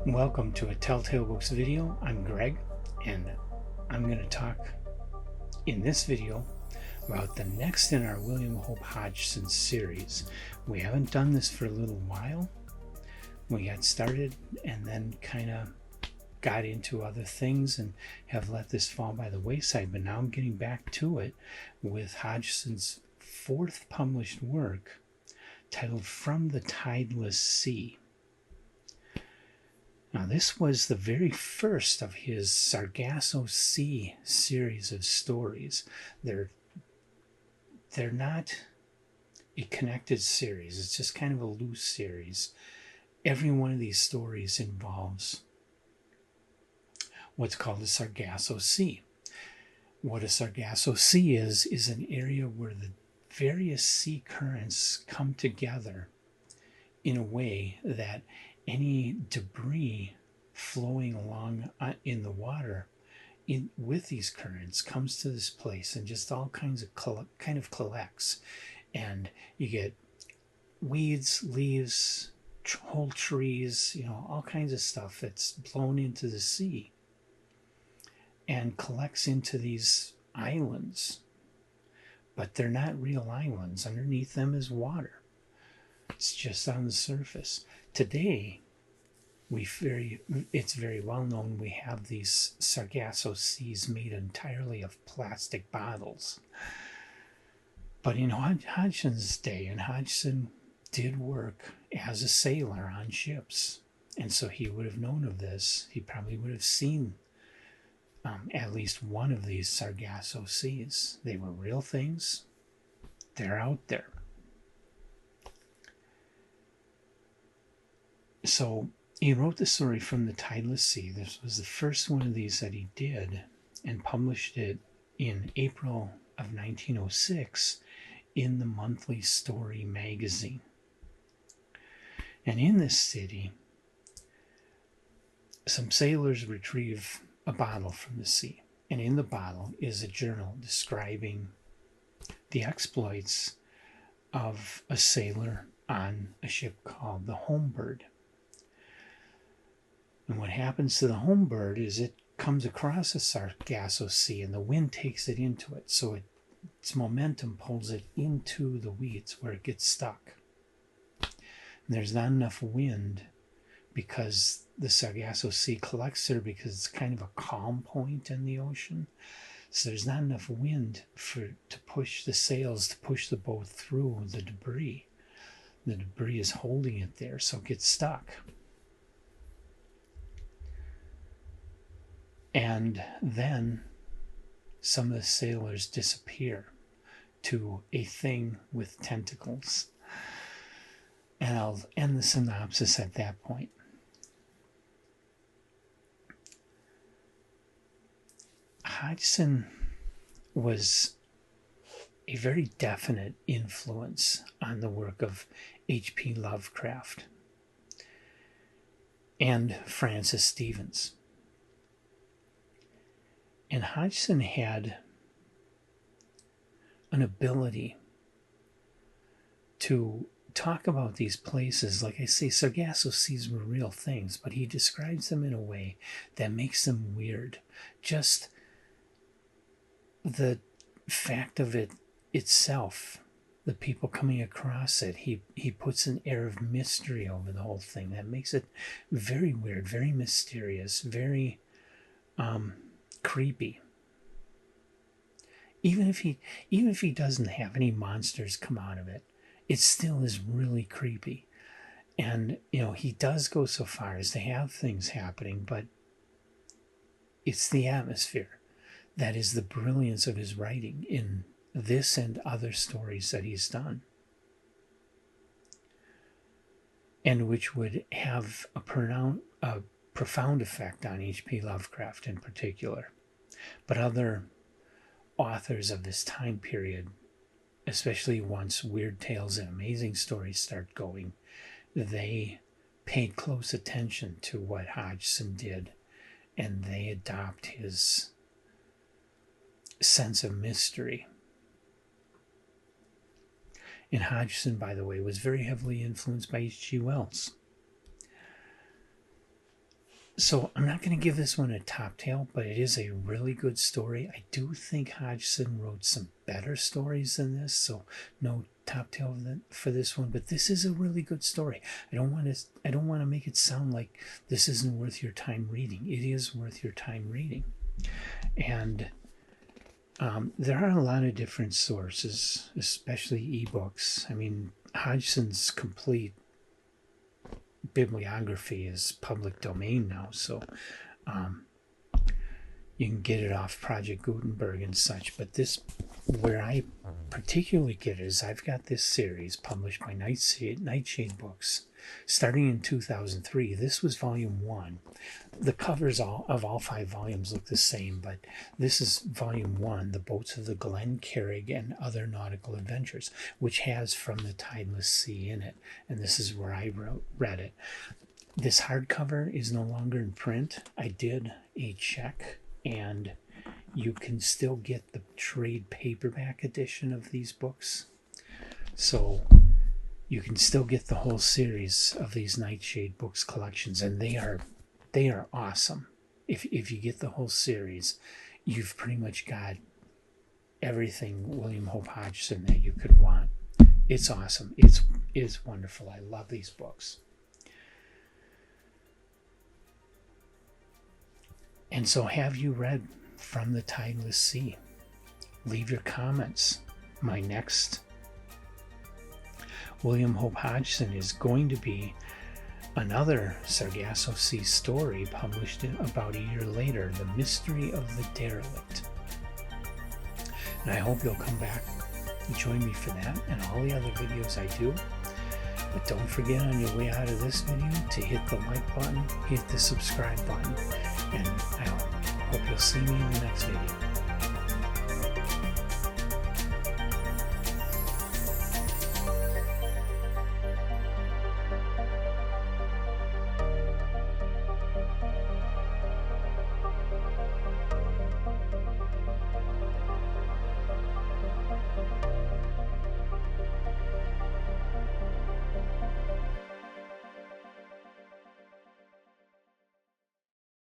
Welcome to a Telltale Books video. I'm Greg, and I'm going to talk in this video about the next in our William Hope Hodgson series. We haven't done this for a little while. We got started and then kind of got into other things and have let this fall by the wayside, but now I'm getting back to it with Hodgson's fourth published work titled From the Tideless Sea. Now, this was the very first of his Sargasso Sea series of stories. They're not a connected series. It's just kind of a loose series. Every one of these stories involves what's called the Sargasso Sea. What a Sargasso Sea is an area where the various sea currents come together in a way that any debris flowing along in the water with these currents comes to this place and just all kinds of collects, and you get weeds, leaves, whole trees, all kinds of stuff that's blown into the sea and collects into these islands, but they're not real islands. Underneath them is water. It's just on the surface. Today, it's very well known we have these Sargasso Seas made entirely of plastic bottles. But in Hodgson's day, and Hodgson did work as a sailor on ships, and so he would have known of this. He probably would have seen at least one of these Sargasso Seas. They were real things. They're out there. So he wrote the story From the Tideless Sea. This was the first one of these that he did, and published it in April of 1906 in the Monthly Story magazine. And in this city, some sailors retrieve a bottle from the sea, and in the bottle is a journal describing the exploits of a sailor on a ship called the Homebird. And what happens to the Homebird is it comes across the Sargasso Sea and the wind takes it into it. So its momentum pulls it into the weeds where it gets stuck. And there's not enough wind because the Sargasso Sea collects there because it's kind of a calm point in the ocean. So there's not enough wind to push the sails, to push the boat through the debris. The debris is holding it there, so it gets stuck. And then some of the sailors disappear to a thing with tentacles. And I'll end the synopsis at that point. Hodgson was a very definite influence on the work of H.P. Lovecraft and Francis Stevens. And Hodgson had an ability to talk about these places. Like I say, Sargasso Seas were real things, but he describes them in a way that makes them weird. Just the fact of it itself, the people coming across it, he puts an air of mystery over the whole thing that makes it very weird, very mysterious, very creepy. Even if he doesn't have any monsters come out of it, it still is really creepy. And he does go so far as to have things happening, but it's the atmosphere that is the brilliance of his writing in this and other stories that he's done, and which would have a profound effect on H.P. Lovecraft in particular. But other authors of this time period, especially once weird tales and amazing stories start going, they paid close attention to what Hodgson did, and they adopt his sense of mystery. And Hodgson, by the way, was very heavily influenced by H.G. Wells. So I'm not going to give this one a top tail, but it is a really good story. I do think Hodgson wrote some better stories than this, so no top tail for this one. But this is a really good story. I don't want to make it sound like this isn't worth your time reading. It is worth your time reading, and there are a lot of different sources, especially ebooks. I mean, Hodgson's complete bibliography is public domain now, so you can get it off Project Gutenberg and such. But this, where I particularly get it, is I've got this series published by Nightshade Books starting in 2003. This was volume 1. The covers of all 5 volumes look the same, but this is volume 1, The Boats of the Glen Carrig and Other Nautical Adventures, which has From the Tideless Sea in it, and this is where I read it. This hardcover is no longer in print. I did a check, and you can still get the trade paperback edition of these books. So you can still get the whole series of these Nightshade Books collections, and they are awesome. If you get the whole series, you've pretty much got everything William Hope Hodgson that you could want. It's awesome. It's wonderful. I love these books. And so, have you read From the Tideless Sea? Leave your comments. My next William Hope Hodgson is going to be another Sargasso Sea story published about a year later, The Mystery of the Derelict. And I hope you'll come back and join me for that and all the other videos I do. But don't forget on your way out of this video to hit the like button, hit the subscribe button, and I hope you'll see me in the next video.